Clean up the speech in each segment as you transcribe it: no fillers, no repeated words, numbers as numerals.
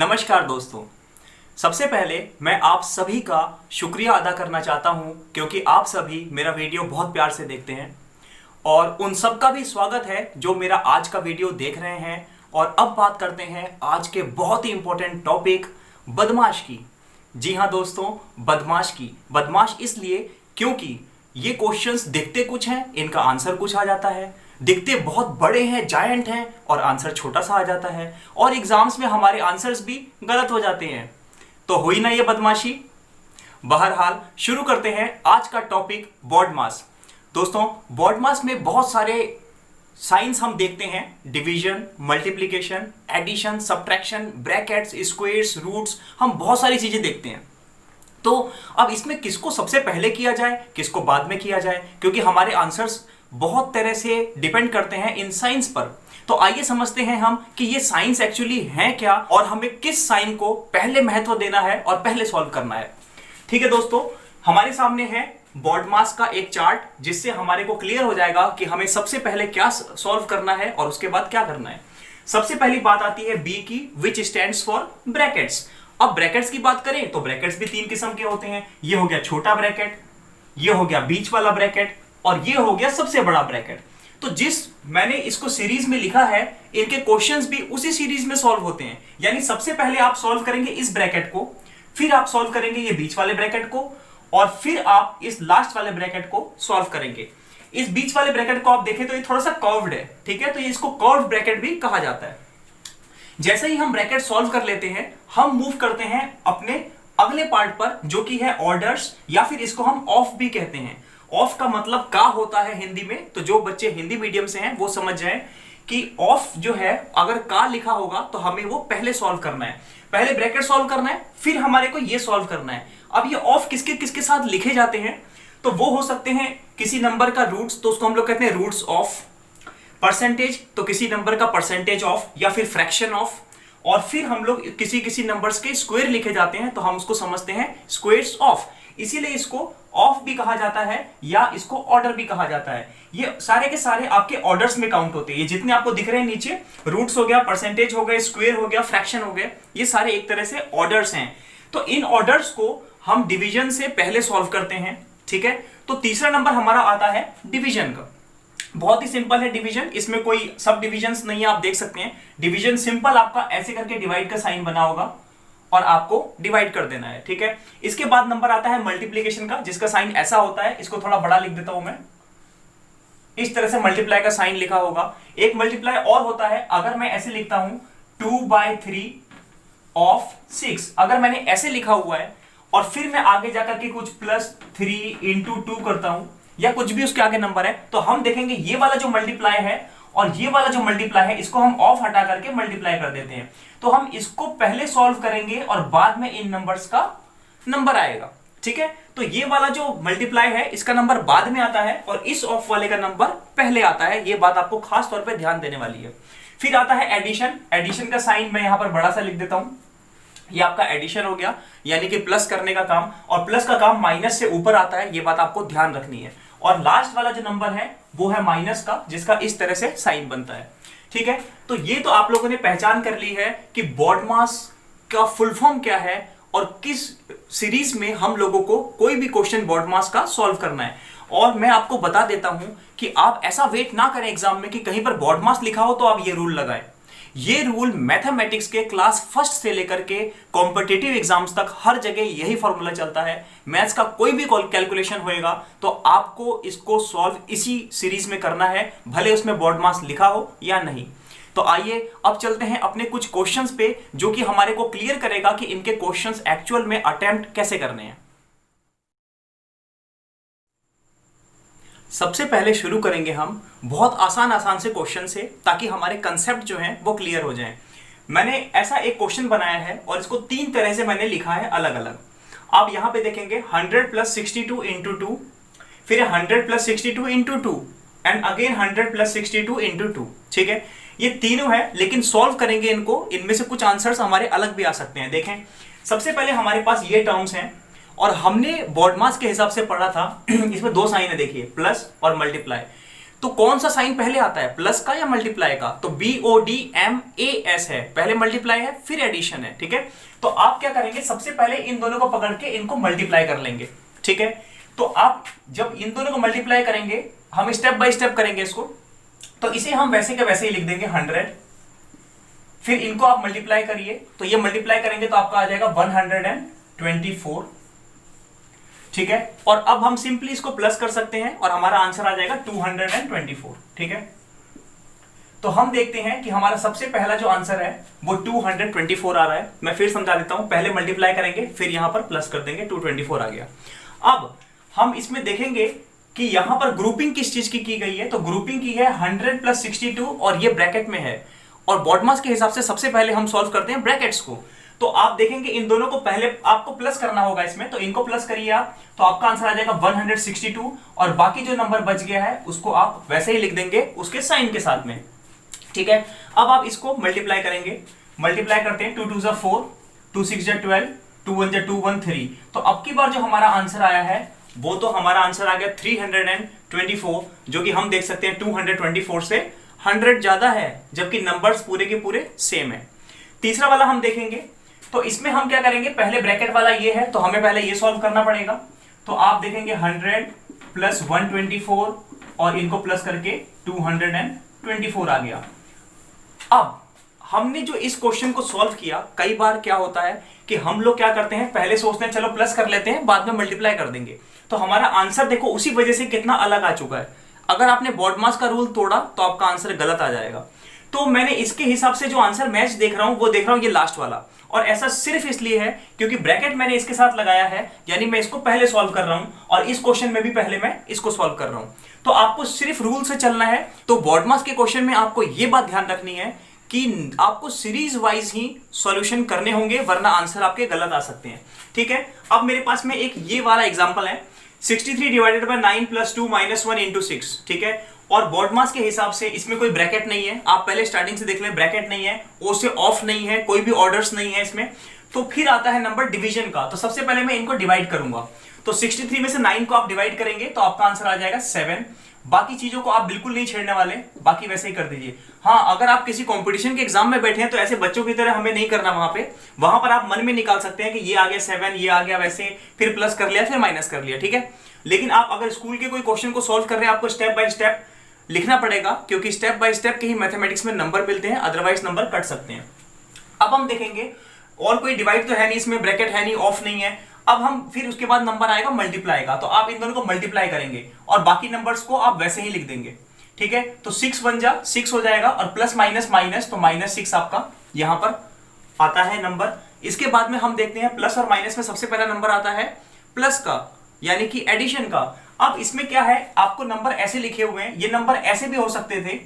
नमस्कार दोस्तों। सबसे पहले मैं आप सभी का शुक्रिया अदा करना चाहता हूं क्योंकि आप सभी मेरा वीडियो बहुत प्यार से देखते हैं और उन सब का भी स्वागत है जो मेरा आज का वीडियो देख रहे हैं। और अब बात करते हैं आज के बहुत ही इंपॉर्टेंट टॉपिक बदमाश की। जी हाँ दोस्तों, बदमाश इसलिए क्योंकि ये क्वेश्चंस दिखते कुछ हैं, इनका आंसर कुछ आ जाता है, दिखते बहुत बड़े हैं, जायंट हैं और आंसर छोटा सा आ जाता है और एग्जाम्स में हमारे आंसर्स भी गलत हो जाते हैं। तो हुई ना ये बदमाशी। बहरहाल शुरू करते हैं आज का टॉपिक बॉडमास। दोस्तों, बॉडमास में बहुत सारे साइंस हम देखते हैं, division, multiplication, addition, subtraction, brackets, squares, roots, हम बहुत सारी चीजें देखते हैं। तो अब इसमें किसको सबसे पहले किया जाए, किसको बाद में किया जाए, क्योंकि हमारे आंसर्स बहुत तरह से डिपेंड करते हैं इन साइंस पर। तो आइए समझते हैं हम कि ये साइंस एक्चुअली है क्या और हमें किस साइन को पहले महत्व देना है और पहले सॉल्व करना है। ठीक है दोस्तों, हमारे सामने है बॉडमास का एक चार्ट जिससे हमारे को क्लियर हो जाएगा कि हमें सबसे पहले क्या सॉल्व करना है और उसके बाद क्या करना है। सबसे पहली बात आती है बी की, विच स्टैंड्स फॉर ब्रैकेट्स। अब ब्रैकेट्स की बात करें तो ब्रैकेट्स भी तीन किस्म के होते हैं। ये हो गया छोटा ब्रैकेट, ये हो गया बीच वाला ब्रैकेट और ये हो गया सबसे बड़ा ब्रैकेट। तो जिस मैंने इसको सीरीज में लिखा है, इनके क्वेश्चंस भी उसी सीरीज में सॉल्व होते हैं। यानी सबसे पहले आप सॉल्व करेंगे इस ब्रैकेट को, फिर आप सॉल्व करेंगे ये बीच वाले ब्रैकेट को और फिर आप इस लास्ट वाले ब्रैकेट को सॉल्व करेंगे। इस बीच वाले ब्रैकेट को आप देखें तो ये थोड़ा सा कर्व्ड है, ठीक है, तो ये इसको कर्व्ड ब्रैकेट भी कहा जाता है। जैसे ही हम ब्रैकेट सॉल्व कर लेते हैं, हम मूव करते हैं अपने अगले पार्ट पर जो कि है ऑर्डर्स, या फिर इसको हम ऑफ भी कहते हैं। ऑफ का मतलब का होता है हिंदी में, तो जो बच्चे हिंदी मीडियम से हैं वो समझ जाएं कि ऑफ जो है अगर का लिखा होगा तो हमें वो पहले सॉल्व करना है, पहले ब्रैकेट सॉल्व करना है, फिर हमारे को ये सॉल्व करना है। अब ये ऑफ किसके किसके साथ लिखे जाते हैं, तो वो हो सकते हैं किसी नंबर का रूट्स, तो उसको हम लोग कहते हैं रूट्स ऑफ, परसेंटेज तो किसी नंबर का परसेंटेज ऑफ या फिर फ्रैक्शन ऑफ, और फिर हम लोग किसी किसी नंबर्स के स्क्वायर लिखे जाते हैं तो हम उसको समझते हैं स्क्वायर्स ऑफ। इसीलिए इसको ऑफ भी कहा जाता है या इसको ऑर्डर भी कहा जाता है। ये सारे के सारे आपके ऑर्डर्स में काउंट होते हैं। ये जितने आपको दिख रहे हैं नीचे, रूट्स हो गया, परसेंटेज हो गए, स्क्वायर हो गया, फ्रैक्शन हो गए, ये सारे एक तरह से ऑर्डर्स हैं। तो इन ऑर्डर्स को हम डिवीजन से पहले सॉल्व करते हैं, ठीक है। तो तीसरा नंबर हमारा आता है डिवीजन का। बहुत ही सिंपल है डिवीजन, इसमें कोई सब डिविजन्स नहीं है, आप देख सकते हैं। डिवीजन सिंपल आपका ऐसे करके डिवाइड का साइन बना होगा और आपको डिवाइड कर देना है, ठीक है। इसके बाद नंबर आता है मल्टीप्लिकेशन का, जिसका साइन ऐसा होता है, इसको थोड़ा बड़ा लिख देता हूं मैं। इस तरह से मल्टीप्लाई का साइन लिखा होगा। एक मल्टीप्लाई और होता है, अगर मैं ऐसे लिखता हूं 2/3 ऑफ 6, अगर मैंने ऐसे लिखा हुआ है और फिर मैं आगे जाकर के कुछ +3 × 2 करता हूं या कुछ भी उसके आगे नंबर है, तो हम देखेंगे ये वाला जो मल्टीप्लाई है और ये वाला जो मल्टीप्लाई है, इसको हम ऑफ हटा करके मल्टीप्लाई कर देते हैं। तो हम इसको पहले सॉल्व करेंगे और बाद में इन नंबर्स का नंबर आएगा, ठीक है। तो ये वाला जो मल्टीप्लाई है इसका नंबर बाद में आता है और इस ऑफ वाले का नंबर पहले आता है। ये बात आपको खास तौर पे ध्यान देने वाली है। फिर आता है एडिशन। एडिशन का साइन मैं यहां पर बड़ा सा लिख देता हूं। ये आपका एडिशन हो गया, यानी कि प्लस करने का काम, और प्लस का काम माइनस से ऊपर आता है, ये बात आपको ध्यान रखनी है। और लास्ट वाला जो नंबर है वो है माइनस का, जिसका इस तरह से साइन बनता है, ठीक है। तो ये तो आप लोगों ने पहचान कर ली है कि बॉडमास का फुल फॉर्म क्या है और किस सीरीज में हम लोगों को कोई भी क्वेश्चन बॉडमास का सॉल्व करना है। और मैं आपको बता देता हूं कि आप ऐसा वेट ना करें एग्जाम में कि कहीं पर बॉडमास लिखा हो तो आप ये रूल लगाएं। ये रूल मैथमेटिक्स के क्लास फर्स्ट से लेकर के कॉम्पिटिटिव एग्जाम्स तक हर जगह यही फॉर्मूला चलता है। मैथ्स का कोई भी कैलकुलेशन होएगा तो आपको इसको सॉल्व इसी सीरीज में करना है, भले उसमें बॉडमास लिखा हो या नहीं। तो आइए अब चलते हैं अपने कुछ क्वेश्चंस पे, जो कि हमारे को क्लियर करेगा कि इनके क्वेश्चंस एक्चुअल में अटेम्प्ट कैसे करने हैं। सबसे पहले शुरू करेंगे हम बहुत आसान से क्वेश्चन से, ताकि हमारे कंसेप्ट जो हैं वो क्लियर हो जाएं। मैंने ऐसा एक क्वेश्चन बनाया है और इसको तीन तरह से मैंने लिखा है अलग अलग। आप यहां पे देखेंगे 100 + 62 × 2, फिर 100 + 62 × 2 एंड अगेन 100 + 62 × 2, ठीक है। ये तीनों है, लेकिन सॉल्व करेंगे इनको, इनमें से कुछ आंसर्स हमारे अलग भी आ सकते हैं। देखें, सबसे पहले हमारे पास ये टर्म्स हैं और हमने बॉडमास के हिसाब से पढ़ा था। इसमें दो साइन है, देखिए, प्लस और मल्टीप्लाई। तो कौन सा साइन पहले आता है, प्लस का या मल्टीप्लाई का? तो BODMAS है, पहले मल्टीप्लाई है फिर एडिशन है, ठीक है। तो आप क्या करेंगे, सबसे पहले इन दोनों को पकड़ के इनको मल्टीप्लाई कर लेंगे, ठीक है। तो आप जब इन दोनों को मल्टीप्लाई करेंगे, हम स्टेप बाय स्टेप करेंगे इसको, तो इसे हम वैसे के वैसे ही लिख देंगे 100, फिर इनको आप मल्टीप्लाई करिए, तो ये मल्टीप्लाई करेंगे तो आपका आ जाएगा 124, ठीक है। और अब हम सिंपली इसको प्लस कर सकते हैं और हमारा आंसर आ जाएगा 224, ठीक है। तो हम देखते हैं कि हमारा सबसे पहला जो आंसर है वो 224 आ रहा है। मैं फिर समझा देता हूं, पहले मल्टीप्लाई करेंगे फिर यहां पर प्लस कर देंगे, 224 आ गया। अब हम इसमें देखेंगे कि यहां पर ग्रुपिंग किस चीज की गई है, तो ग्रुपिंग की है 100 + 62 और ये ब्रैकेट में है, और बॉडमास के हिसाब से सबसे पहले हम सॉल्व करते हैं ब्रैकेट्स को। तो आप देखेंगे इन दोनों को पहले आपको प्लस करना होगा इसमें, तो इनको प्लस करिए आप, तो आपका आंसर आ जाएगा 162, और बाकी जो नंबर बच गया है उसको आप वैसे ही लिख देंगे उसके साइन के साथ में, ठीक है। अब आप इसको मल्टीप्लाई करेंगे, मल्टीप्लाई करते हैं, 2 2 = 4, 2 6 = 12, 2 1 = 2 1 3। तो अब की बार जो हमारा आंसर आया है वो तो हमारा आंसर आ गया 324, जो कि हम देख सकते हैं 224 से 100 ज्यादा है, जबकि नंबर्स पूरे के पूरे सेम है। तीसरा वाला हम देखेंगे, तो इसमें हम क्या करेंगे, पहले ब्रैकेट वाला ये है तो हमें पहले ये सॉल्व करना पड़ेगा। तो आप देखेंगे 100 + 124 और इनको प्लस करके 224 आ गया। अब हमने जो इस क्वेश्चन को सॉल्व किया, कई बार क्या होता है कि हम लोग क्या करते हैं, पहले सोचते हैं चलो प्लस कर लेते हैं, बाद में मल्टीप्लाई कर देंगे, तो हमारा आंसर देखो उसी वजह से कितना अलग आ चुका है। अगर आपने बॉडमास का रूल तोड़ा तो आपका आंसर गलत आ जाएगा। तो मैंने इसके हिसाब से जो आंसर मैच देख रहा हूं वो देख रहा हूं ये लास्ट वाला, और ऐसा सिर्फ इसलिए है क्योंकि ब्रैकेट मैंने इसके साथ लगाया है, यानी मैं इसको पहले सॉल्व कर रहा हूं, और इस क्वेश्चन में भी पहले मैं इसको सॉल्व कर रहा हूं। तो आपको सिर्फ रूल से चलना है। तो बॉडमास के क्वेश्चन में आपको यह बात ध्यान रखनी है कि आपको सीरीज वाइज ही सॉल्यूशन करने होंगे, वरना आंसर आपके गलत आ सकते हैं, ठीक है। अब मेरे पास में एक ये वाला एग्जांपल है, 63 / 9 + 2 - 1 × 6, ठीक है। और बॉडमास के हिसाब से इसमें कोई ब्रैकेट नहीं है, आप पहले स्टार्टिंग से देख लें, ब्रैकेट नहीं है, ओ से ऑफ नहीं है, कोई भी ऑर्डर्स नहीं है इसमें। तो फिर आता है नंबर डिवीजन का, तो सबसे पहले मैं इनको डिवाइड करूंगा। तो 63 में से 9 को आप डिवाइड करेंगे तो आपका आंसर आ जाएगा 7। बाकी चीजों को आप बिल्कुल नहीं छेड़ने वाले, बाकी वैसे ही कर दीजिए। हाँ, अगर आप किसी कंपटीशन के एग्जाम में बैठे हैं तो ऐसे बच्चों की तरह हमें नहीं करना, वहां पर आप मन में निकाल सकते हैं कि ये आ गया 7, ये आ गया वैसे, फिर प्लस कर लिया फिर माइनस कर लिया, ठीक है। लेकिन आप अगर स्कूल के कोई क्वेश्चन को सॉल्व कर रहे हैं, आपको स्टेप बाय स्टेप लिखना पड़ेगा, क्योंकि स्टेप बाय स्टेप के ही मैथमेटिक्स में नंबर मिलते हैं, अदरवाइज नंबर कट सकते हैं। अब हम देखेंगे और कोई डिवाइड तो है नहीं इसमें, ब्रैकेट है नहीं, ऑफ नहीं है। अब हम फिर उसके बाद नंबर आएगा मल्टीप्लाई का, तो आप इन दोनों को मल्टीप्लाई करेंगे और बाकी नंबर्स को आप वैसे ही लिख देंगे, ठीक है। तो 6 1 जा 6 हो जाएगा, और प्लस माइनस माइनस, तो -6 आपका यहां पर आता है नंबर। इसके बाद में हम देखते हैं प्लस और माइनस में सबसे पहला नंबर आता है प्लस का, यानी कि एडिशन का। अब इसमें क्या है, आपको नंबर ऐसे लिखे हुए हैं, ये नंबर ऐसे भी हो सकते थे,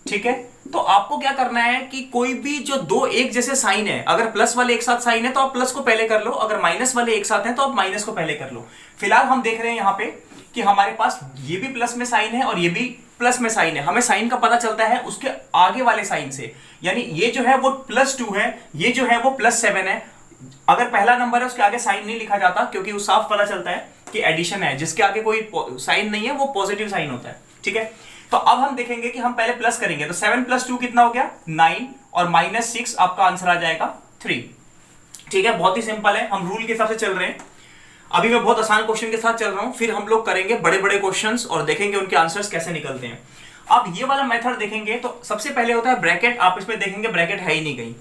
ठीक है। तो आपको क्या करना है कि कोई भी जो दो एक जैसे साइन है, अगर प्लस वाले एक साथ साइन है तो आप प्लस को पहले कर लो, अगर माइनस वाले एक साथ हैं तो आप माइनस को पहले कर लो। फिलहाल हम देख रहे हैं यहाँ पे कि हमारे पास ये भी प्लस में साइन है और ये भी प्लस में साइन है। हमें साइन का पता चलता है उसके आगे वाले साइन से, यानी ये जो है वो +2 है, ये जो है वो +7 है। अगर पहला नंबर है उसके आगे साइन नहीं लिखा जाता, क्योंकि उस साफ पता चलता है कि एडिशन है, जिसके आगे कोई साइन नहीं है वो पॉजिटिव साइन होता है, ठीक है। तो अब हम देखेंगे कि हम पहले प्लस करेंगे, तो 7 + 2 कितना हो गया 9, और -6 आपका आंसर आ जाएगा 3, ठीक है। बहुत ही सिंपल है, हम रूल के हिसाब से चल रहे हैं। अभी मैं बहुत आसान क्वेश्चन के साथ चल रहा हूं, फिर हम लोग करेंगे बड़े बड़े क्वेश्चंस और देखेंगे उनके आंसर्स कैसे निकलते हैं। अब ये वाला मेथड देखेंगे तो सबसे पहले होता है ब्रैकेट। आप इसमें देखेंगे ब्रैकेट है ही नहीं कहीं।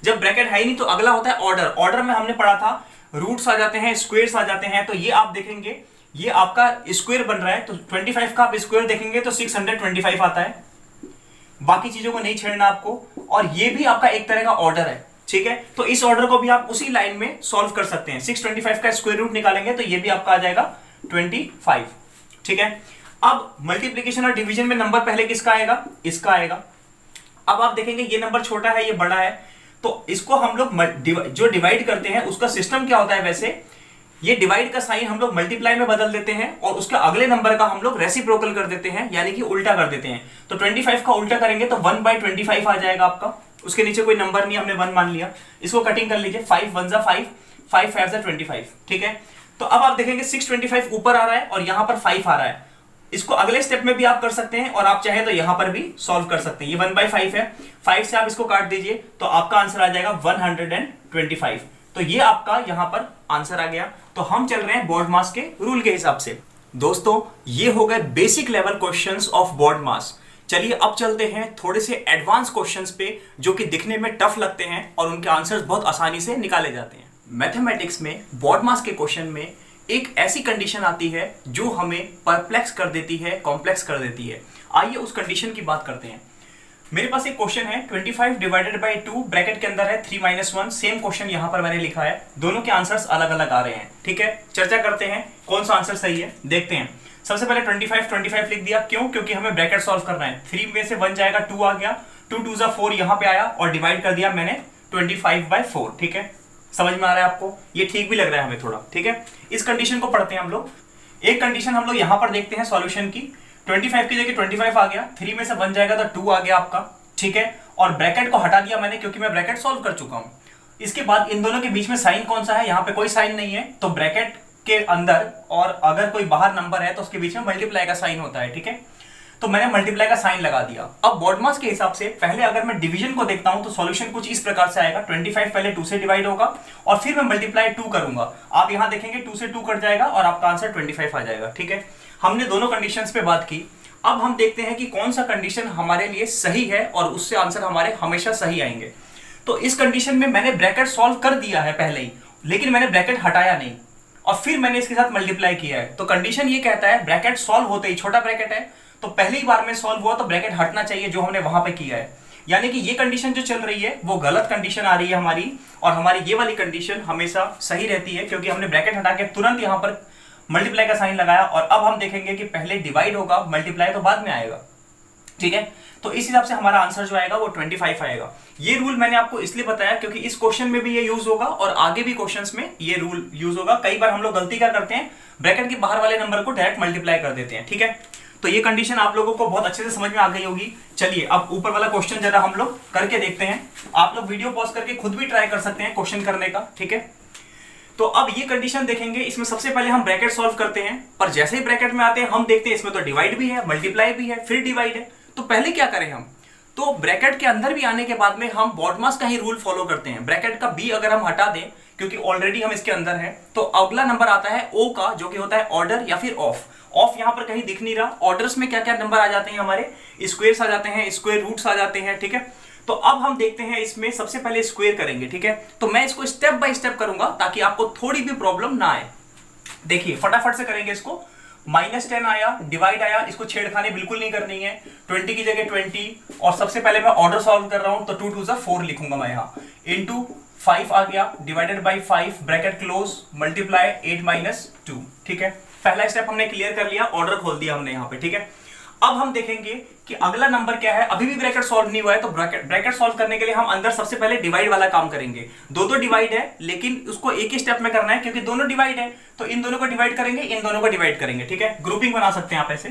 जब ब्रैकेट है ही नहीं तो अगला होता है ऑर्डर। ऑर्डर में हमने पढ़ा था रूट्स आ जाते हैं, स्क्वायर्स आ जाते हैं। तो ये आप देखेंगे ये आपका स्क्वायर बन रहा है, तो 25 का आप स्क्वायर देखेंगे तो 625 आता है। बाकी चीजों को नहीं छेड़ना आपको, और ये भी आपका एक तरह का ऑर्डर है, ठीक है। तो इस ऑर्डर को भी आप उसी लाइन में सॉल्व कर सकते हैं। 625 का स्क्वायर रूट निकालेंगे तो ये भी आपका आ जाएगा 25, ठीक है। अब मल्टीप्लीकेशन और डिवीजन में नंबर पहले किसका आएगा, इसका आएगा। अब आप देखेंगे ये नंबर छोटा है, ये बड़ा है, तो इसको हम लोग जो डिवाइड करते हैं उसका सिस्टम क्या होता है, वैसे ये डिवाइड का साइन हम लोग मल्टीप्लाई में बदल देते हैं और उसके अगले नंबर का हम लोग रेसिप्रोकल कर देते हैं, यानी कि उल्टा कर देते हैं। तो 25 का उल्टा करेंगे तो 1/25 आ जाएगा आपका। उसके नीचे कोई नंबर नहीं, हमने 1 मान लिया। इसको कटिंग कर लीजिए, 5 1 जा 5, 5 5 जा 25, ठीक है। तो अब आप देखेंगे 625 ऊपर आ रहा है और यहां पर 5 आ रहा है। इसको अगले स्टेप में भी आप कर सकते हैं और आप चाहे तो यहां पर भी सॉल्व कर सकते हैं। ये 1/5 है, 5 से आप इसको काट दीजिए तो आपका आंसर आ जाएगा 125। तो ये आपका यहां पर आंसर आ गया। तो हम चल रहे हैं बोर्ड मास के रूल के हिसाब से। दोस्तों ये हो गए basic level questions of board mass. चलिए अब चलते हैं थोड़े से एडवांस क्वेश्चंस पे जो कि दिखने में टफ लगते हैं और उनके आंसर्स बहुत आसानी से निकाले जाते हैं। मैथमेटिक्स में बोर्ड मास के क्वेश्चन में एक ऐसी कंडीशन आती है जो हमें परप्लेक्स कर देती है, कॉम्प्लेक्स कर देती है। आइए उस कंडीशन की बात करते हैं। मेरे पास एक क्वेश्चन है 25 डिवाइडेड बाई 2 ब्रैकेट के अंदर है 3 - 1। सेम क्वेश्चन यहां पर मैंने लिखा है, दोनों के आंसर्स अलग अलग आ रहे हैं। ठीक है, चर्चा करते हैं कौन सा आंसर सही है, देखते हैं। सबसे पहले 25 लिख दिया, क्यों? क्योंकि हमें ब्रैकेट सॉल्व करना है। 3 में से 1 जाएगा, 2 आ गया, 2 2 जा 4 यहां पे आया और डिवाइड कर दिया मैंने 25/4। ठीक है, समझ में आ रहा है आपको? ये ठीक भी लग रहा है हमें थोड़ा। ठीक है, इस कंडीशन को पढ़ते हैं हम लोग। एक कंडीशन हम लोग यहां पर देखते हैं सॉल्यूशन की। 25 की जगह 25 आ गया, 3 में से 1 जाएगा तो 2 आ गया आपका। ठीक है, और ब्रैकेट को हटा दिया मैंने क्योंकि मैं ब्रैकेट सॉल्व कर चुका हूं। इसके बाद इन दोनों के बीच में साइन कौन सा है? यहाँ पे कोई साइन नहीं है, तो ब्रैकेट के अंदर और अगर कोई बाहर नंबर है तो उसके बीच में मल्टीप्लाई का साइन होता है। ठीक है, तो मैंने मल्टीप्लाई का साइन लगा दिया। अब बोर्ड मास के हिसाब से पहले अगर मैं डिवीजन को देखता हूं तो सॉल्यूशन कुछ इस प्रकार से आएगा। 25 पहले 2 से डिवाइड होगा और फिर मैं मल्टीप्लाई 2 करूंगा। आप यहां देखेंगे 2 से 2 कट जाएगा और आपका आंसर 25 आ जाएगा। ठीक है, हमने दोनों कंडीशंस पे बात की। अब हम देखते हैं कि कौन सा कंडीशन हमारे लिए सही है और उससे आंसर हमारे हमेशा सही आएंगे। तो इस कंडीशन में मैंने ब्रैकेट सॉल्व कर दिया है पहले ही, लेकिन मैंने ब्रैकेट हटाया नहीं और फिर मैंने इसके साथ मल्टीप्लाई किया है। तो कंडीशन ये कहता है ब्रैकेट सॉल्व होते ही, छोटा ब्रैकेट है तो पहली बार में सॉल्व हुआ तो ब्रैकेट हटना चाहिए जो हमने वहां पे किया है। यानी कि ये कंडीशन जो चल रही है वो गलत कंडीशन आ रही है हमारी, और हमारी ये वाली कंडीशन हमेशा सही रहती है क्योंकि हमने ब्रैकेट हटा के तुरंत यहां पर मल्टीप्लाई का साइन लगाया। और अब हम देखेंगे कि पहले डिवाइड होगा, मल्टीप्लाई तो बाद में आएगा। ठीक है, तो इस हिसाब से हमारा आंसर जो आएगा वो 25 आएगा। ये रूल मैंने आपको इसलिए बताया क्योंकि इस क्वेश्चन में भी ये यूज होगा और आगे भी क्वेश्चंस में ये रूल यूज होगा। कई बार हम लोग गलती क्या करते हैं, ब्रैकेट के बाहर वाले नंबर को डायरेक्ट मल्टीप्लाई कर देते हैं। ठीक है, तो ये कंडीशन आप लोगों को बहुत अच्छे से समझ में आ गई होगी। चलिए अब ऊपर वाला क्वेश्चन जरा हम लोग करके देखते हैं। आप लोग वीडियो पॉज करके खुद भी ट्राई कर सकते हैं क्वेश्चन करने का। ठीक है, तो अब ये कंडीशन देखेंगे, इसमें सबसे पहले हम ब्रैकेट सॉल्व करते हैं, पर जैसे ही ब्रैकेट में आते हैं हम देखते हैं इसमें तो डिवाइड भी है, मल्टीप्लाई भी है, फिर डिवाइड है। तो पहले क्या करें हम, तो ब्रैकेट के अंदर भी आने के बाद में हम बोर्ड मास का ही रूल फॉलो करते हैं। ब्रैकेट का बी अगर हम हटा दें क्योंकि ऑलरेडी हम इसके अंदर हैं, तो अगला नंबर आता है ओ का, जो कि होता है ऑर्डर या फिर ऑफ। ऑफ यहां पर कहीं दिख नहीं रहा। ऑर्डर्स में क्या क्या नंबर आ जाते हैं हमारे, स्क्वायर्स आ जाते हैं, स्क्वायर रूट्स आ जाते हैं। ठीक है, तो अब हम देखते हैं इसमें सबसे पहले स्क्वायर करेंगे। ठीक है, तो मैं इसको स्टेप बाय स्टेप करूंगा ताकि आपको थोड़ी भी प्रॉब्लम ना आए। देखिए फटाफट से करेंगे इसको। -10 आया, डिवाइड आया, इसको छेड़खानी बिल्कुल नहीं करनी है। 20 की जगह 20 और सबसे पहले मैं ऑर्डर सॉल्व कर रहा हूं तो 2 2 जा 4 लिखूंगा मैं यहां, इनटू 5 आ गया, divided by 5 bracket close, multiply 8 - 2। ठीक है, पहला स्टेप हमने क्लियर कर लिया, ऑर्डर खोल दिया हमने यहां पे। ठीक है, अब हम देखेंगे कि अगला नंबर क्या है। अभी भी ब्रैकेट सॉल्व नहीं हुआ है तो ब्रैकेट सॉल्व करने के लिए हम अंदर सबसे पहले डिवाइड वाला काम करेंगे। दो डिवाइड है लेकिन उसको एक ही स्टेप में करना है क्योंकि दोनों डिवाइड है, तो इन दोनों को डिवाइड करेंगे, इन दोनों को डिवाइड करेंगे। ठीक है, ग्रुपिंग बना सकते हैं आप ऐसे।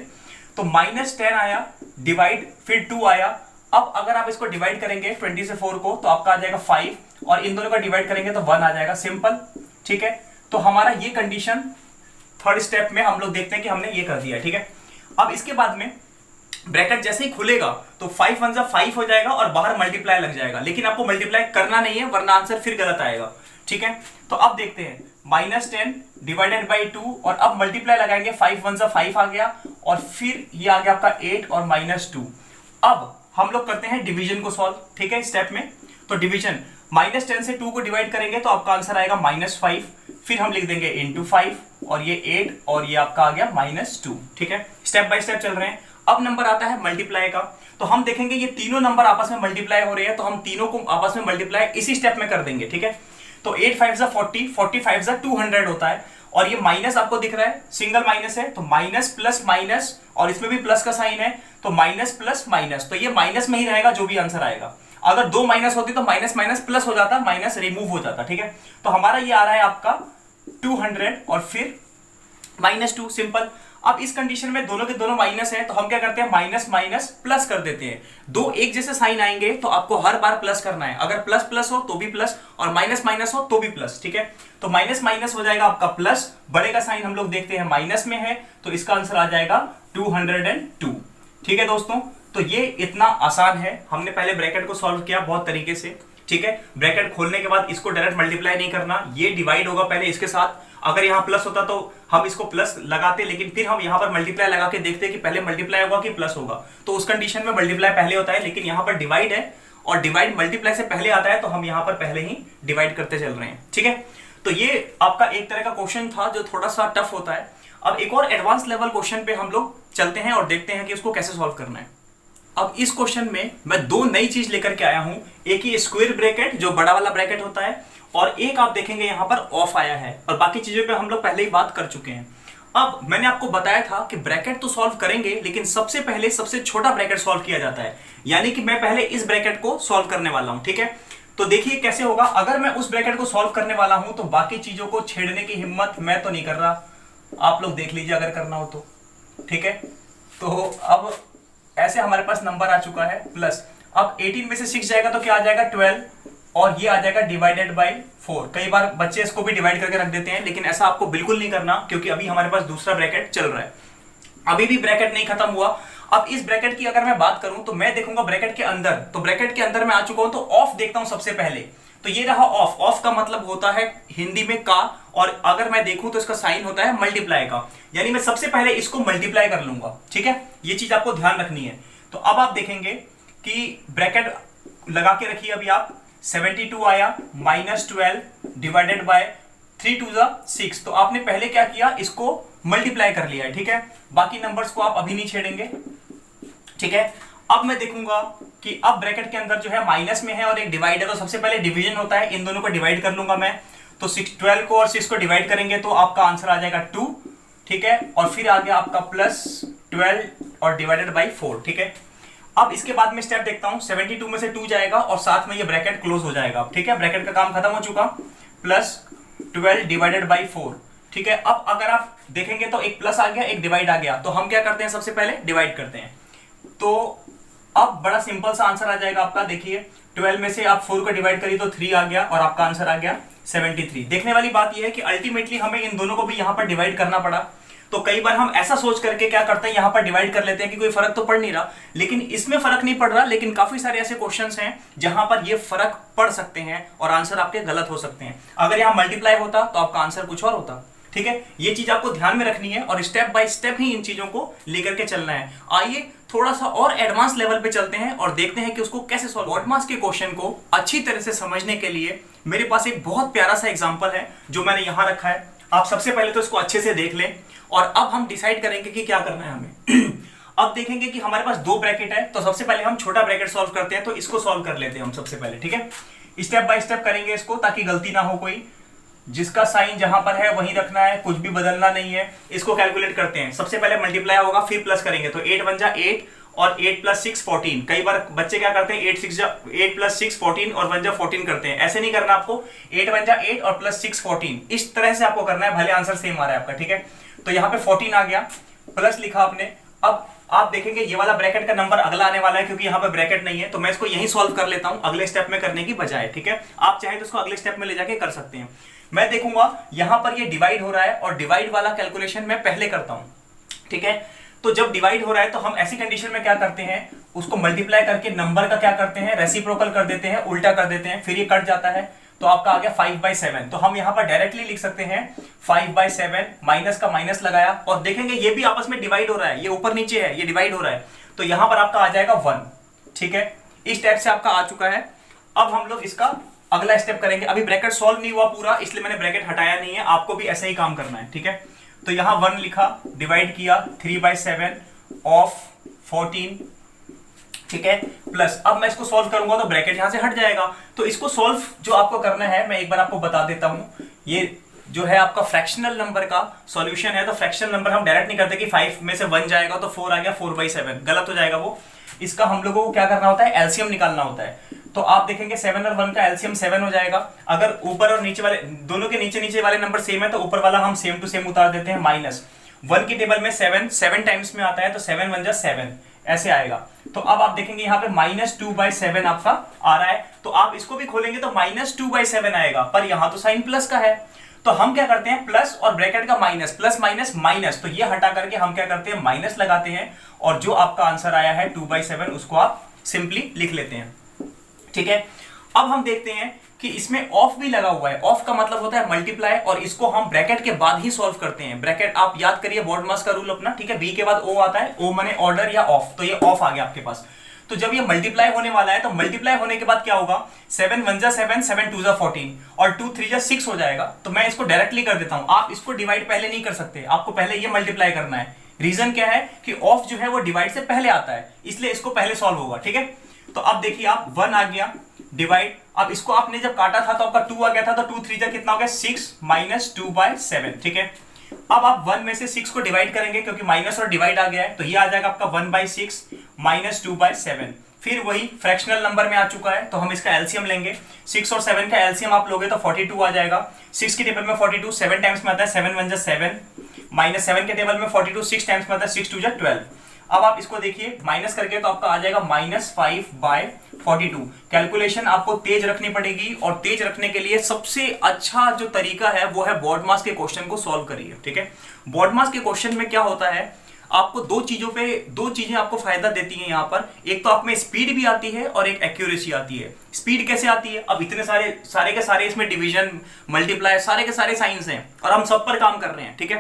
तो -10 आया, डिवाइड, फिर 2 आया। अब अगर आप इसको डिवाइड करेंगे 20 से 4 को तो आपका आ जाएगा 5 और इन दोनों को डिवाइड करेंगे तो 1 आ जाएगा, सिंपल। ठीक है, तो हमारा ये कंडीशन थर्ड स्टेप में हम लोग देखते हैं कि हमने ये कर दिया। ठीक है, अब इसके बाद में ब्रैकेट जैसे ही खुलेगा तो 5 1 जा 5 हो जाएगा और बाहर मल्टीप्लाई लग जाएगा, लेकिन आपको मल्टीप्लाई करना नहीं है वरना आंसर फिर गलत आएगा। ठीक है, तो अब देखते हैं -10 डिवाइडेड बाई 2 और अब मल्टीप्लाई लगाएंगे, 5 1 जा 5 आ गया और फिर ये आ गया आपका 8 और -2। अब हम लोग करते हैं डिवीजन को सॉल्व। ठीक है, स्टेप में तो डिवीजन -10 से 2 को डिवाइड करेंगे तो आपका आंसर आएगा -5, फिर हम लिख देंगे इनटू 5 और ये 8 और ये आपका आ गया -2। ठीक है, स्टेप बाय स्टेप चल रहे हैं। अब नंबर आता है मल्टीप्लाई का, तो हम देखेंगे ये तीनों नंबर आपस में मल्टीप्लाई हो रहे हैं तो हम तीनों को आपस में मल्टीप्लाई इसी स्टेप में कर देंगे। ठीक है, तो 8 5 जा 40, 45 जा 200 होता है और ये माइनस आपको दिख रहा है, सिंगल माइनस है तो माइनस प्लस माइनस और इसमें भी प्लस का साइन है तो माइनस प्लस माइनस, तो ये माइनस में ही रहेगा जो भी आंसर आएगा। अगर 2 माइनस होती तो माइनस माइनस प्लस हो जाता, माइनस रिमूव हो जाता। ठीक है, तो हमारा ये आ रहा है आपका 200 और फिर -2, सिंपल। अब इस कंडीशन में दोनों के दोनों माइनस है तो हम क्या करते हैं, माइनस माइनस प्लस कर देते हैं। दो एक जैसे साइन आएंगे तो आपको हर बार प्लस करना है, अगर प्लस प्लस हो तो भी प्लस और माइनस माइनस हो तो भी प्लस। ठीक है, तो माइनस माइनस हो जाएगा आपका प्लस, बड़े का साइन हम लोग देखते हैं माइनस में है तो इसका आंसर आ जाएगा 202। ठीक है दोस्तों, तो ये इतना आसान है। हमने पहले ब्रैकेट को सॉल्व किया बहुत तरीके से। ठीक है, ब्रैकेट खोलने के बाद इसको डायरेक्ट मल्टीप्लाई नहीं करना, ये डिवाइड होगा पहले इसके साथ। अगर यहाँ प्लस होता तो हम इसको प्लस लगाते, लेकिन फिर हम यहाँ पर मल्टीप्लाई लगा के देखते कि पहले मल्टीप्लाई होगा कि प्लस होगा। तो उस कंडीशन में मल्टीप्लाई पहले होता है, लेकिन यहाँ पर डिवाइड है और डिवाइड मल्टीप्लाई से पहले आता है, तो हम यहाँ पर पहले ही डिवाइड करते चल रहे हैं। ठीक है, तो ये आपका एक तरह का क्वेश्चन था जो थोड़ा सा टफ होता है। अब एक और एडवांस लेवल क्वेश्चन पे हम लोग चलते हैं और देखते हैं कि उसको कैसे सॉल्व करना है। अब इस क्वेश्चन में मैं दो नई चीज लेकर के आया हूं, एक ही स्क्वायर ब्रैकेट जो बड़ा वाला ब्रैकेट होता है, और एक आप देखेंगे यहां पर ऑफ आया है, और बाकी चीजों पे हम लोग पहले ही बात कर चुके हैं। अब मैंने आपको बताया था कि ब्रैकेट तो सॉल्व करेंगे, लेकिन सबसे पहले सबसे छोटा ब्रैकेट सॉल्व किया जाता है, यानी कि मैं पहले इस ब्रैकेट को सॉल्व करने वाला हूं। ठीक है, तो देखिए कैसे होगा। अगर मैं उस ब्रैकेट को सॉल्व करने वाला हूं तो बाकी चीजों को छेड़ने की हिम्मत मैं तो नहीं कर रहा, आप लोग देख लीजिए अगर करना हो तो। ठीक है, तो अब ऐसे हमारे पास नंबर आ चुका है प्लस। अब 18 में से 6 जाएगा तो क्या आ जाएगा 12, और ये आ जाएगा डिवाइडेड बाय 4। कई बार बच्चे इसको भी डिवाइड करके रख देते हैं, लेकिन ऐसा आपको बिल्कुल नहीं करना, क्योंकि अभी हमारे पास दूसरा ब्रैकेट चल रहा है, अभी भी ब्रैकेट नहीं खत्म हुआ। अब इस ब्रैकेट की अगर मैं बात करूं तो मैं देखूंगा ब्रैकेट के अंदर, तो ब्रैकेट के अंदर मैं आ चुका हूं, तो ऑफ देखता हूं सबसे पहले। तो ये रहा ऑफ। ऑफ का मतलब होता है हिंदी में का, और अगर मैं देखूं तो इसका साइन होता है मल्टीप्लाई का, यानी मैं सबसे पहले इसको मल्टीप्लाई कर लूंगा। ठीक है, ये चीज आपको ध्यान रखनी है। तो अब आप देखेंगे कि ब्रैकेट लगा के रखिए अभी आप, 72 आया -12 डिवाइडेड बाय 3 2 6। तो आपने पहले क्या किया, इसको मल्टीप्लाई कर लिया है। ठीक है, बाकी नंबर्स को आप अभी नहीं छेड़ेंगे। ठीक है, अब मैं देखूंगा कि अब ब्रैकेट के अंदर जो है माइनस में है और एक डिवाइड है, तो सबसे पहले डिवीजन होता है, इन दोनों को डिवाइड कर लूंगा मैं। तो 12 को और 6 को डिवाइड करेंगे तो आपका आंसर आ जाएगा 2। ठीक है, और फिर आ गया आपका +12 और डिवाइडेड बाई 4। ठीक है, अब इसके बाद में स्टेप देखता हूं, 72 में से 2 जाएगा और साथ में ये ब्रैकेट क्लोज हो जाएगा। ठीक है, ब्रैकेट का काम खत्म हो चुका, +12 डिवाइडेड बाई 4। ठीक है, अब अगर आप देखेंगे तो एक प्लस आ गया, एक डिवाइड आ गया, तो हम क्या करते हैं, सबसे पहले डिवाइड करते हैं। तो अब बड़ा सिंपल सा आंसर आ जाएगा आपका। देखिए 12 में से आप 4 को डिवाइड करिए तो 3 आ गया, और आपका आंसर आ गया 73। देखने वाली बात यह है कि अल्टीमेटली हमें इन दोनों को भी यहां पर डिवाइड करना पड़ा। तो कई बार हम ऐसा सोच करके क्या करते हैं, यहां पर डिवाइड कर लेते हैं कि कोई फर्क तो पड़ नहीं रहा, लेकिन इसमें फर्क नहीं पड़ रहा। लेकिन काफी सारे ऐसे क्वेश्चंस हैं जहां पर ये फर्क पड़ सकते हैं और आंसर आपके गलत हो सकते हैं। अगर यहां मल्टीप्लाई होता तो आपका आंसर कुछ और होता। ठीक है, ये चीज आपको ध्यान में रखनी है और स्टेप बाय स्टेप ही इन चीजों को लेकर के चलना है। आइए थोड़ा सा और एडवांस लेवल पे चलते हैं और देखते हैं कि उसको कैसे सॉल्व। बॉडमास के क्वेश्चन को अच्छी तरह से समझने के लिए मेरे पास एक बहुत प्यारा सा एग्जांपल है जो मैंने यहां रखा है। आप सबसे पहले तो इसको अच्छे से देख लें और अब हम डिसाइड करेंगे कि क्या करना है हमें। अब देखेंगे कि हमारे पास 2 ब्रैकेट है, तो सबसे पहले हम छोटा ब्रैकेट सॉल्व करते हैं। तो इसको सॉल्व कर लेते हैं हम सबसे पहले। ठीक है, स्टेप बाय स्टेप करेंगे इसको ताकि गलती ना हो कोई। जिसका साइन जहां पर है वहीं रखना है, कुछ भी बदलना नहीं है। इसको कैलकुलेट करते हैं। सबसे पहले मल्टीप्लाई होगा, फिर प्लस करेंगे, तो 8 1 8 और 8 + 6 14। कई बार बच्चे क्या करते हैं, 8 + 6 14 और 1 14 करते हैं। ऐसे नहीं करना आपको, 8 1 8 और +6 14, इस तरह से आपको करना है, भले आंसर सेम आ रहा है आपका। ठीक है, तो यहाँ पे 14 आ गया, प्लस लिखा आपने। अब आप देखेंगे ये वाला ब्रैकेट का नंबर अगला आने वाला है, क्योंकि यहाँ पे ब्रैकेट नहीं है, तो मैं इसको यहीं सॉल्व कर लेता हूं अगले स्टेप में करने की बजाय। ठीक है, आप चाहे तो इसको अगले स्टेप में ले जाके कर सकते हैं। मैं देखूंगा यहां पर ये डिवाइड हो रहा है और डिवाइड वाला कैलकुलेशन मैं पहले करता हूं। ठीक है, तो जब डिवाइड हो रहा है तो हम ऐसी कंडीशन में क्या करते हैं, उसको मल्टीप्लाई करके नंबर का क्या करते हैं, रेसिप्रोकल कर देते हैं, उल्टा कर देते हैं, फिर ये कट जाता है, तो आपका आ गया 5/7। तो हम यहां पर डायरेक्टली लिख सकते हैं 5/7, माइनस का माइनस लगाया, और देखेंगे ये भी आपस में डिवाइड हो रहा है, ये ऊपर नीचे है, ये डिवाइड हो रहा है, तो यहां पर आपका आ जाएगा 1। ठीक है, इस टाइप से आपका आ चुका है। अब हम लोग इसका अगला स्टेप करेंगे। अभी ब्रैकेट सॉल्व नहीं हुआ पूरा, इसलिए मैंने ब्रैकेट हटाया नहीं है, आपको भी ऐसे ही काम करना है। ठीक है, तो यहां 1 लिखा, डिवाइड किया 3/7 ऑफ 14। ठीक है, प्लस अब मैं इसको सॉल्व करूंगा तो ब्रैकेट यहां से हट जाएगा। तो इसको सॉल्व जो आपको करना है, मैं एक बार आपको बता देता हूं। ये जो है आपका फ्रैक्शनल नंबर का सॉल्यूशन है, तो फ्रैक्शनल नंबर हम डायरेक्ट नहीं करते कि 5 में से 1 जाएगा तो 4 आ गया, 4/7, गलत हो जाएगा वो। इसका हम लोगों को क्या करना होता है, एलसीएम निकालना होता है। तो आप देखेंगे 7 और 1 का एलसीएम 7 हो जाएगा। अगर ऊपर और नीचे वाले दोनों के नीचे वाले नंबर सेम है तो ऊपर वाला हम सेम टू सेम उतार देते हैं। -1 की टेबल में 7 टाइम्स में आता है, तो 7 1 7 ऐसे आएगा। तो अब आप देखेंगे यहाँ पे -2/7 आपका आ रहा है, तो आप इसको भी खोलेंगे तो -2/7 आएगा, पर यहां तो साइन प्लस का है। तो हम क्या करते हैं, प्लस और ब्रैकेट का माइनस, प्लस माइनस माइनस, तो ये हटा करके हम क्या करते हैं, माइनस लगाते हैं, और जो आपका आंसर आया है 2/7 उसको आप सिंपली लिख लेते हैं। ठीक है, अब हम देखते हैं कि इसमें ऑफ भी लगा हुआ है। ऑफ का मतलब होता है मल्टीप्लाई, और इसको हम ब्रैकेट के बाद ही सॉल्व करते हैं। ब्रैकेट आप याद करिए BODMAS का रूल अपना, ठीक है, बी के बाद ओ आता है, ओ माने ऑर्डर या ऑफ, तो ये ऑफ आ गया आपके पास। तो जब ये मल्टीप्लाई होने वाला है, तो मल्टीप्लाई होने के बाद क्या होगा, 7 1 जा 7, 7 2 जा 14 और 2 3 जा 6 हो जाएगा। तो मैं इसको डायरेक्टली कर देता हूं, आप इसको डिवाइड पहले नहीं कर सकते, आपको पहले ये मल्टीप्लाई करना है। रीजन क्या है कि ऑफ जो है वो डिवाइड से पहले आता है, इसलिए इसको पहले सॉल्व होगा। ठीक है, तो अब देखिए आप 1 आ गया डिवाइड, अब इसको आपने जब काटा था तो आपका 2 आ गया था, तो 2 3 जा कितना हो गया, 6 माइनस 2/7। ठीक है, अब आप 1 में से 6 को डिवाइड करेंगे क्योंकि माइनस और डिवाइड आ गया है, तो ये आ जाएगा आपका 1/6 माइनस 2/7। फिर वही फ्रैक्शनल नंबर में आ चुका है, तो हम इसका एलसीएम लेंगे। 6 और 7 का एलसीएम आप लोगे तो 42 आ जाएगा। 6 के टेबल में 42 7 टाइम्स में आता है, 7 1 जा 7, माइनस 7 के टेबल में 42 6 टाइम्स में आता है, 6 2 जा 12। अब आप इसको देखिए माइनस करके, तो आपका आ जाएगा -5/42। कैलकुलेशन आपको तेज रखनी पड़ेगी, और तेज रखने के लिए सबसे अच्छा जो तरीका है वो है BODMAS के क्वेश्चन को सॉल्व करिए। ठीक है, BODMAS के क्वेश्चन में क्या होता है, आपको दो चीजें आपको फायदा देती हैं यहाँ पर। एक तो आप में स्पीड भी आती है और एक एक्यूरेसी आती है। स्पीड कैसे आती है, अब इतने सारे के सारे इसमें डिवीजन मल्टीप्लाई सारे के सारे साइंस हैं और हम सब पर काम कर रहे हैं। ठीक है,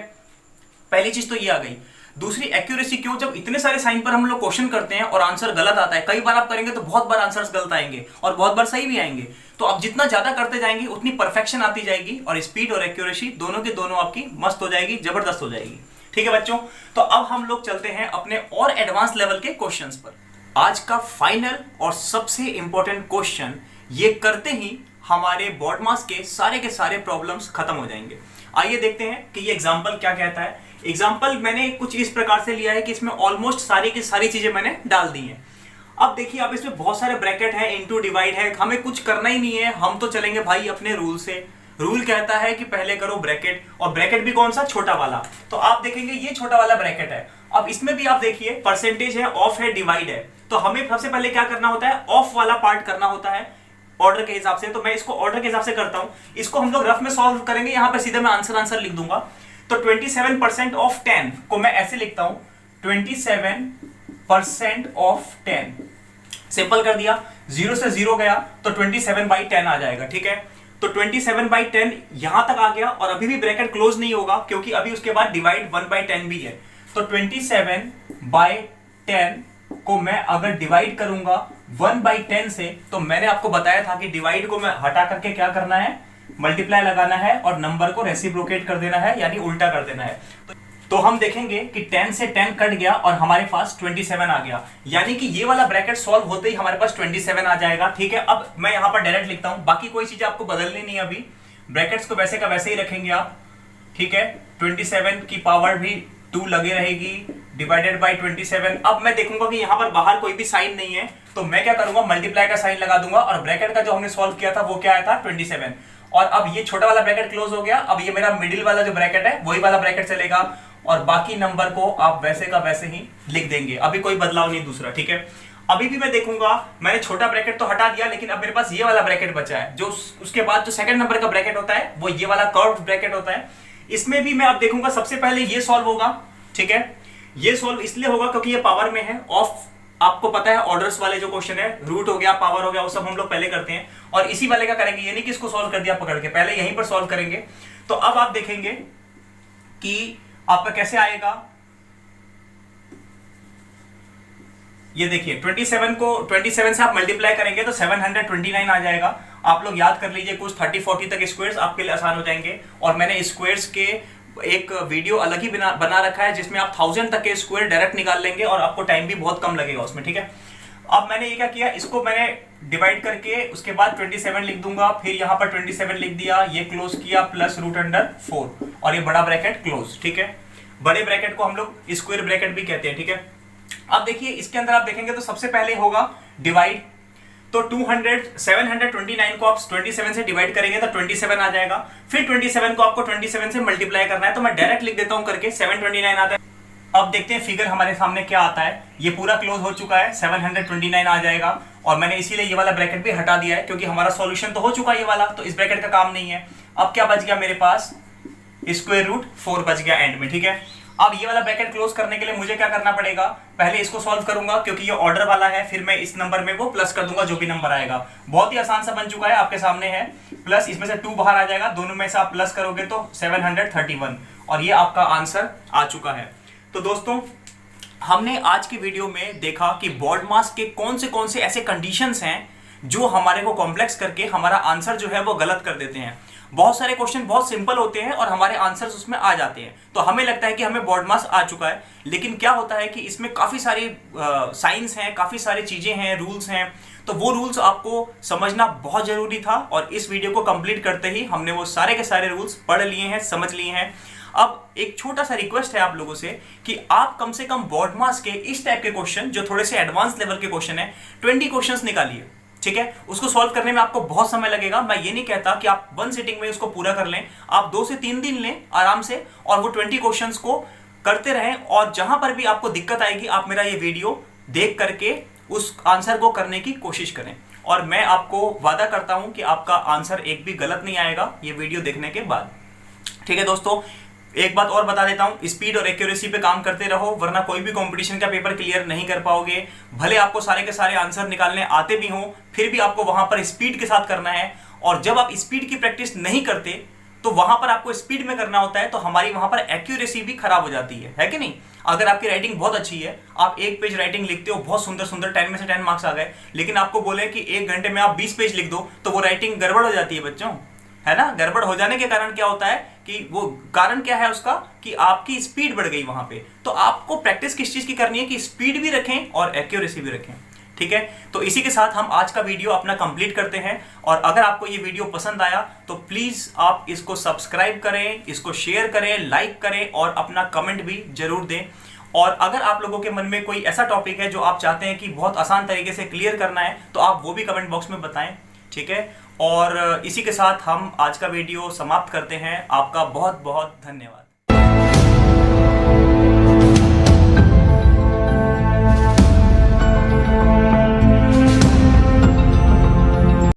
पहली चीज तो ये आ गई। दूसरी एक्यूरेसी क्यों, जब इतने सारे साइन पर हम लोग क्वेश्चन करते हैं और आंसर गलत आता है, कई बार आप करेंगे तो बहुत बार आंसर्स गलत आएंगे और बहुत बार सही भी आएंगे, तो आप जितना ज्यादा करते जाएंगे उतनी परफेक्शन आती जाएगी, और स्पीड और एक्यूरेसी दोनों की दोनों आपकी मस्त हो जाएगी, जबरदस्त हो जाएगी। ठीक है बच्चों, तो अब हम लोग चलते हैं अपने और एडवांस लेवल के क्वेश्चंस पर। आज का फाइनल और सबसे इंपॉर्टेंट क्वेश्चन ये करते ही हमारे BODMAS के सारे प्रॉब्लम्स खत्म हो जाएंगे। आइए देखते हैं कि ये एग्जाम्पल क्या कहता है। एग्जाम्पल मैंने कुछ इस प्रकार से लिया है कि इसमें ऑलमोस्ट सारी की सारी चीजें मैंने डाल दी हैं। अब देखिए, अब इसमें बहुत सारे ब्रैकेट है, इनटू डिवाइड है, हमें कुछ करना ही नहीं है, हम तो चलेंगे भाई अपने रूल से। रूल कहता है कि पहले करो ब्रैकेट, और ब्रैकेट भी कौन सा, छोटा वाला। तो आप देखेंगे ये छोटा वाला ब्रैकेट है। अब इसमें भी आप देखिए परसेंटेज है, ऑफ है, डिवाइड है, तो हमें सबसे पहले क्या करना होता है, ऑफ वाला पार्ट करना होता है ऑर्डर के हिसाब से। तो मैं इसको ऑर्डर के हिसाब से करता हूं, इसको हम लोग रफ में सॉल्व करेंगे। यहां पे सीधे मैं आंसर लिख दूंगा। तो 27% ऑफ 10 को मैं ऐसे लिखता हूं, 27% ऑफ 10, सिंपल कर दिया, 0 से 0 गया तो 27/10 आ जाएगा। ठीक है, तो 27/10 यहां तक आ गया, और अभी भी ब्रैकेट क्लोज नहीं होगा क्योंकि अभी उसके बाद डिवाइड 1/10 भी है। तो 27/10 को मैं अगर डिवाइड करूंगा 1/10 से, तो मैंने आपको बताया था कि डिवाइड को मैं हटा करके क्या करना है, मल्टीप्लाई लगाना है, और नंबर को रेसिप्रोकेट कर देना है, यानी उल्टा कर देना है। तो हम देखेंगे कि 10 से 10 कट गया और हमारे पास 27 आ गया, यानी कि ये वाला ब्रैकेट सॉल्व होते ही हमारे पास 27 आ जाएगा। ठीक है, अब मैं यहां पर डायरेक्ट लिखता हूं, बाकी कोई चीज आपको बदलनी नहीं है अभी, ब्रैकेट्स को वैसे का वैसे ही रखेंगे आप। ठीक है, 27 की पावर भी 2 लगे रहेगी, डिवाइडेड बाई 27। अब मैं देखूंगा कि यहां पर बाहर कोई भी साइन नहीं है, तो मैं क्या करूंगा, मल्टीप्लाई का साइन लगा दूंगा, और ब्रैकेट का जो हमने सॉल्व किया था वो क्या आया था, 27। और अब ये छोटा वाला ब्रैकेट क्लोज हो गया, अब ये मेरा मिडिल वाला जो ब्रैकेट है वही वाला ब्रैकेट चलेगा, और बाकी नंबर को आप वैसे का वैसे ही लिख देंगे, अभी कोई बदलाव नहीं दूसरा। ठीक है, अभी भी मैं देखूंगा, मैंने छोटा ब्रैकेट तो हटा दिया, लेकिन अब मेरे पास ये वाला ब्रैकेट बचा है, जो उसके बाद जो सेकंड नंबर का ब्रैकेट होता है वो ये वाला कर्व्ड ब्रैकेट होता है। इसमें भी मैं अब देखूंगा, सबसे पहले ये सॉल्व होगा। ठीक है, ये सॉल्व इसलिए होगा क्योंकि ये पावर में है। ऑफ आपको पता है, ऑर्डर्स वाले जो क्वेश्चन है, रूट हो गया, पावर हो गया, वो सब हम लोग पहले करते हैं, और इसी वाले का करेंगे, ये नहीं कि इसको सॉल्व कर दिया पकड़ के, पहले यहीं पर सॉल्व करेंगे। तो अब आप देखेंगे कि आपका कैसे आएगा, ये देखिए 27 से आप मल्टीप्लाई करेंगे तो 729 आ जाएगा। आप लोग याद कर लीजिए, कुछ 30-40 तक स्क्वायर्स आपके लिए आसान हो जाएंगे, और मैंने स्क्वायर्स के एक वीडियो अलग ही बना रखा है जिसमें आप 1000 तक के स्क्वायर डायरेक्ट निकाल लेंगे, और आपको टाइम भी बहुत कम लगेगा उसमें। ठीक है, अब मैंने ये क्या किया, इसको मैंने डिवाइड करके उसके बाद 27 लिख दूंगा, फिर यहां पर 27 लिख दिया, ये क्लोज किया, प्लस √4, और ये बड़ा ब्रैकेट क्लोज। ठीक है, बड़े ब्रैकेट को हम लोग स्क्वायर ब्रैकेट भी कहते हैं। ठीक है, अब देखिए इसके अंदर आप देखेंगे तो सबसे पहले होगा डिवाइड, तो 729 को आप 27 से डिवाइड करेंगे तो 27 आ जाएगा, फिर 27 को आपको 27 से मल्टीप्लाई करना है, तो मैं डायरेक्ट लिख देता हूं करके, 729 आता है, अब देखते हैं फिगर हमारे सामने क्या आता है। ये पूरा क्लोज हो चुका है, 729 आ जाएगा। और मैंने इसीलिए ये वाला ब्रैकेट भी हटा दिया है क्योंकि हमारा सॉल्यूशन तो हो चुका है ये वाला, तो इस ब्रैकेट का काम नहीं है। अब क्या बच गया मेरे पास, स्क्वायर रूट 4 बच गया एंड में, ठीक है। अब ये वाला ब्रैकेट क्लोज करने के लिए मुझे क्या करना पड़ेगा, पहले इसको सॉल्व करूंगा क्योंकि ये ऑर्डर वाला है, फिर मैं इस नंबर में वो प्लस कर दूंगा जो भी नंबर आएगा। बहुत ही आसान सा बन चुका है, आपके सामने है। प्लस इसमें से 2 बाहर आ जाएगा, दोनों में से आप प्लस करोगे तो 731, और ये आपका आंसर आ चुका है। तो दोस्तों, हमने आज की वीडियो में देखा कि BODMAS के कौन से ऐसे कंडीशंस हैं जो हमारे को कॉम्प्लेक्स करके हमारा आंसर जो है वो गलत कर देते हैं। बहुत सारे क्वेश्चन बहुत सिंपल होते हैं और हमारे आंसर्स उसमें आ जाते हैं, तो हमें लगता है कि हमें BODMAS आ चुका है, लेकिन क्या होता है कि इसमें काफ़ी सारी साइंस हैं, काफ़ी सारी चीज़ें हैं, रूल्स हैं। तो वो रूल्स आपको समझना बहुत ज़रूरी था, और इस वीडियो को कंप्लीट करते ही हमने वो सारे के सारे रूल्स पढ़ लिए हैं, समझ लिए हैं। अब एक छोटा सा रिक्वेस्ट है आप लोगों से कि आप कम से कम BODMAS के इस टाइप के क्वेश्चन, जो थोड़े से एडवांस लेवल के क्वेश्चन है, 20 क्वेश्चंस निकालिए, ठीक है। उसको सॉल्व करने में आपको बहुत समय लगेगा। मैं ये नहीं कहता कि आप 1 सिटिंग में उसको पूरा कर लें, आप 2 से 3 दिन लें आराम से, और वो 20 क्वेश्चंस को करते रहें। और जहां पर भी आपको दिक्कत आएगी, आप मेरा ये वीडियो देख करके उस आंसर को करने की कोशिश करें, और मैं आपको वादा करता हूं कि आपका आंसर एक भी गलत नहीं आएगा ये वीडियो देखने के बाद, ठीक है। दोस्तों, एक बात और बता देता हूं, स्पीड और एक्यूरेसी पे काम करते रहो, वरना कोई भी कंपटीशन का पेपर क्लियर नहीं कर पाओगे। भले आपको सारे के सारे आंसर निकालने आते भी हों, फिर भी आपको वहां पर स्पीड के साथ करना है। और जब आप स्पीड की प्रैक्टिस नहीं करते तो वहां पर आपको स्पीड में करना होता है, तो हमारी वहां पर एक्यूरेसी भी खराब हो जाती है कि नहीं। अगर आपकी राइटिंग बहुत अच्छी है, आप 1 पेज राइटिंग लिखते हो, बहुत सुंदर सुंदर, 10 में से 10 मार्क्स आ गए, लेकिन आपको बोले कि 1 घंटे में आप 20 पेज लिख दो, तो वो राइटिंग गड़बड़ हो जाती है बच्चों, है ना। गड़बड़ हो जाने के कारण क्या होता है कि वो कारण क्या है उसका, कि आपकी स्पीड बढ़ गई वहां पे। तो आपको प्रैक्टिस किस चीज की करनी है कि स्पीड भी रखें और एक्यूरेसी भी रखें, ठीक है। तो इसी के साथ हम आज का वीडियो अपना कंप्लीट करते हैं, और अगर आपको ये वीडियो पसंद आया तो प्लीज आप इसको सब्सक्राइब करें, इसको शेयर करें, लाइक करें, और अपना कमेंट भी जरूर दें। और अगर आप लोगों के मन में कोई ऐसा टॉपिक है जो आप चाहते हैं कि बहुत आसान तरीके से क्लियर करना है, तो आप वो भी कमेंट बॉक्स में बताएं, ठीक है। और इसी के साथ हम आज का वीडियो समाप्त करते हैं। आपका बहुत बहुत धन्यवाद।